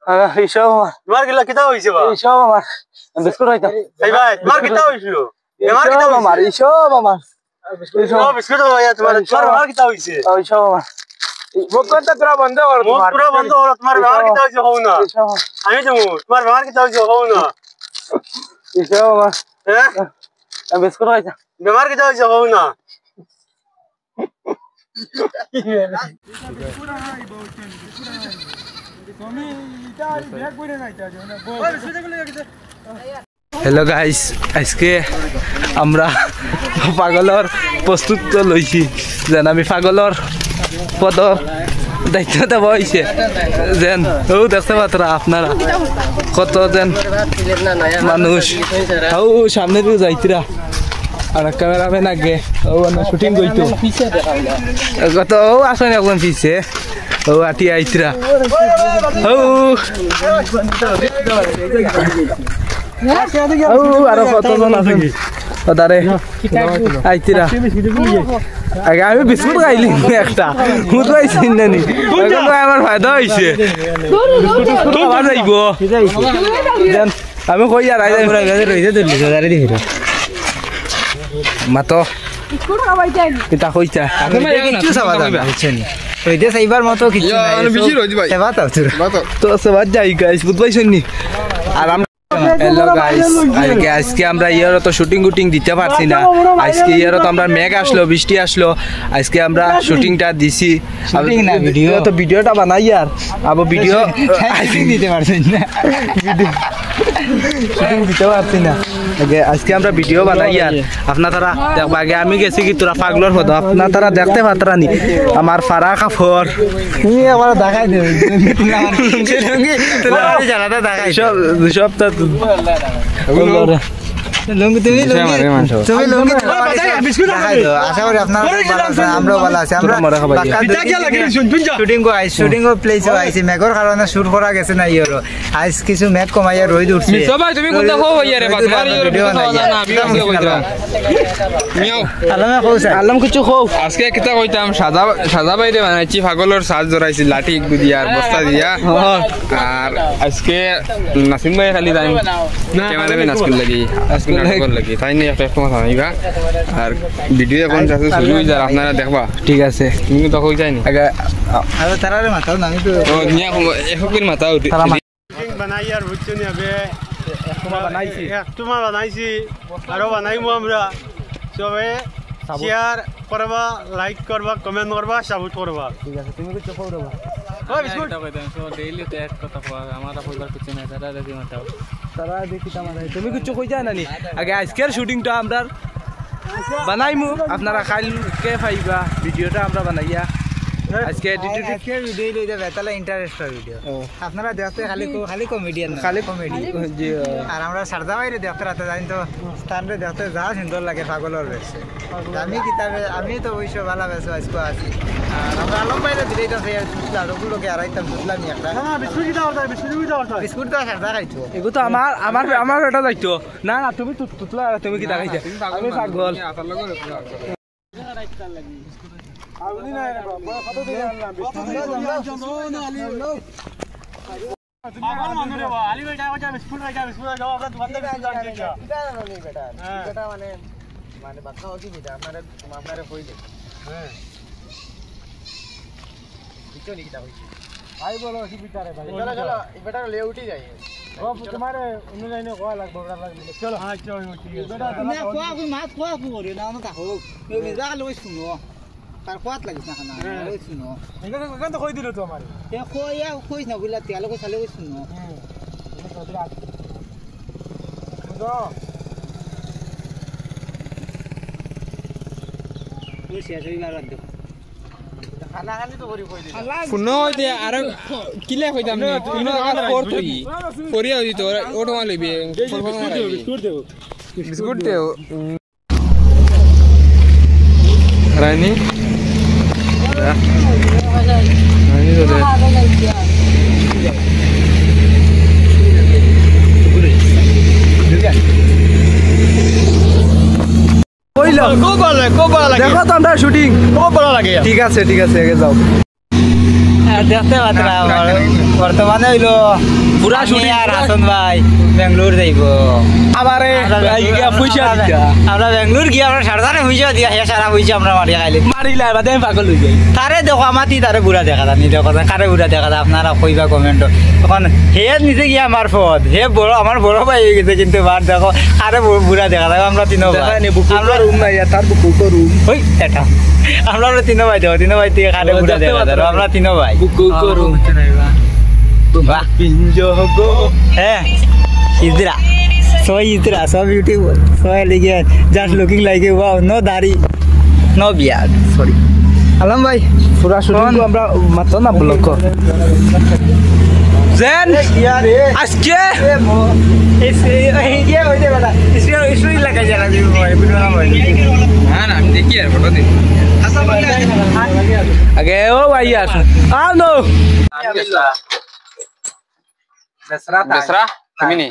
এইসব তোমার গিলা কিতা হইছে বা এইসব আমার বিস্কুট হইতা এই ভাই তোমার কিতা হইছিল আমার কিতা আমার এইসব আমার বিস্কুট হইয়া তোমার কিতা হইছে এইসব আমার মুখটা পুরো বন্ধ কর মুখ পুরো বন্ধ করো তোমার ব্যবহার কিতা হইছে হও না আমি যাবো তোমার ব্যবহার কিতা হইছে হও না এইসব আমার হ্যাঁ বিস্কুট হইতা ব্যবহার কিতা হইছে হও না হ্যালো গাইস আজকে আমরা পাগলর প্রস্তুত লইছি যেন আমি পাগলর পদর দায়িত্ব দেব হয়েছে যেন ও দেখতে পাত্রা আপনারা কত যেন মানুষ ও সামনে দিয়ে যাইতরা আর ক্যামেরাম্যান আগে ও শুটিং করতো কত ও আসেন একজন পিছে ও আটি আইতরা ও আরো কতজন আছে ওদারে আইতিরা আগে আমি বিস্কুট খাইলি একটা মুদ পাইছি নানি আমার ফায়দা হয়েছে আমি কই আর মাত এটা কইতা এইবার মতো কিছু তো সবার যাই গাইস বুঝ পাইছেন নি আর হ্যালো গাইস আজকে আমরা ইয়ারও তো শুটিং গুটিং দিতে পারছি না আজকে ইয়ারও তো আমরা মেঘ আসলো বৃষ্টি আসলো আজকে আমরা শুটিংটা দিছি ভিডিও তো ভিডিওটা বানাই আর আবার ভিডিও দিতে পারছেন না শুটিং দিতে পারছি না আজকে আমরা ভিডিও বানাই আর আপনার তারা দেখবা আগে আমি গেছি কি তোরা পাগলর হতো আপনার তারা দেখতে পাত্রা নি আমার ফারা কাপড় আমার দেখাই দেবে সব লুঙ্গি তুমি লুঙ্গি আশা করি আপনারা ভালো আছেন আমরাও ভালো আছি আমরা শুটিং প্লেস আইছি মেঘর কারণে শুট করা গেছে না ইয়ের আজ কিছু মেঘ কমাইয়া রোদ উঠছে তুমি কোনটা হো ইয়ারে বাদমার আলম কিছু খো আজকে কিতা কইতাম সাজা বাইরে বানাইছি পাগলর সাজ জড়াইছি লাঠি দিয়া আর বস্তা দিয়া আর আজকে নাসিম ভাই খালি টাইম ক্যামেরাম্যান নাসকুল লাগি নাটকর লাগি তাই নিয়ে একটা কথা নাইবা আর ভিডিও এখন শুরু হই যায় আপনারা দেখবা ঠিক আছে তুমি তো কই যায়নি আগে আর তারারে মাথাও না আমি তো নিয়া একদিন মাথাও বানাই আর বুঝছো নি আবে একটু বানাইছি আরো বানাইমু আমরা সবে শেয়ার করবা লাইক করবা কমেন্ট করবা সাপোর্ট করবা ঠিক আছে তুমি কিছু করবা ওই বিস্কুট ডেইলি তো এক কথা আমারা কইবার কিছু না তারা দেখি মাথাও তারা দেখি তামারে তুমি কিছু কই যায় নানি আগে আজকের শুটিংটা আমরা বানাইমু আপনারা কালকে পাইবা ভিডিওটা আমরা বানাইয়া আজকে ভিডিও লইতে বেতালে ইন্টারেস্টের ভিডিও আপনারা দেখতে খালি কমেডিয়ান খালি কমেডি জি আর আমরা সারদা বাইরে দেখতে রাতে জানি তো স্থানরে দেখতে যা সুন্দর লাগে পাগলর বেশ আমি তো ওই সব ভালো বেশ আজকে আছি আর আমরা আলম বাইরে দিলেই তো সুতলা ওগুলোকে আড়াইতাম সুতলাম একটা বিস্কুট তো সারদা খাইছো এগো তো আমার এটা যাইতো না না তুমি তুতলা তুমি কি দেখাইছা আমি পাগল আউনি না রে বাবা কত দিন আনলাম পাগল মানে রে বাবা আলি বেটা কইতা বিস্কুট যাও আমরা দোকান থেকে আনলাম এটা নেই বেটা এটা মানে বাক্কা হচ্ছে কি আপনারে কই দে হ্যাঁ কিছু নি কিটা কইছি আই বলো কি বিটারে ভাই চলো এই বেটা লে উঠি যাই ও তোমারে অন্য লাইনে কোয়া লাগবে ওটা লাগবে চলো হ্যাঁ চলো ঠিক আছে বেটা তুমি কোয়া কই মাছ কোয়া করি না না কাহো এই মেজা লই শুনো তার কোয়াত লাগিস না খানা লই শুনো এখান তো কই দিল তো আমারে এ কইয়া কইস না বুলা তেল কই সালে কই শুনো এই শেষ হইবার বাদ দাও খানা খালি তো করি কই দিলা ফুনো হইতে আর কিলে কইতাম না তুমি না ফোর তুই ফোরিয়া হইতো ওটো মা লইবে বিস্কুট দেও রানী রানী তো দে কইলো খুব ভালো লাগে দেখো তো আমরা শুটিং খুব ভালো লাগে ঠিক আছে আগে যাও দেখতে পাত্রা বর্তমানে হইলো পুরা শুটিং আর হাসান ভাই বেঙ্গলোর যাইব আমারে পয়সা দিতা আমরা বেঙ্গলোর গিয়ে আমরা সারদারে পয়সা দিয়া হে সারা পয়সা আমরা মারিয়া খাইলে মারিলা বাদে আমি পাগল হয়ে যাই তারে দেখো আমাতি তারে বুড়া দেখা যান দেখো কারে বুড়া দেখা যায় আপনারা কইবা কমেন্ট এখন হে নিজে গিয়া আমার পথ হে বড় আমার বড় ভাই হয়ে গেছে কিন্তু বার দেখো আরে বুড়া দেখা যায় আমরা তিন আমরা রুম নাই তার বুকো রুম ওই এটা আমরা তিন ভাই দেখো তিন ভাই থেকে কারে বুড়া দেখা যায় আমরা তিন ভাই বুকো রুম বাহ পিঞ্জগো হ্যাঁ Ezra so so beautiful so elegant just looking like a wow no dari no beard sorry Alam ভাই পুরা শুটিং আমরা মাত্র না ব্লক জেন আজকে এই যে ওই যে বেটা ইসরি লাগা যারা দিব ভাই ভিডিও না ভাই না না আমি দেখি আর ফটো দিই আগে ও ভাই আর আও নো দসরা তুমি নেই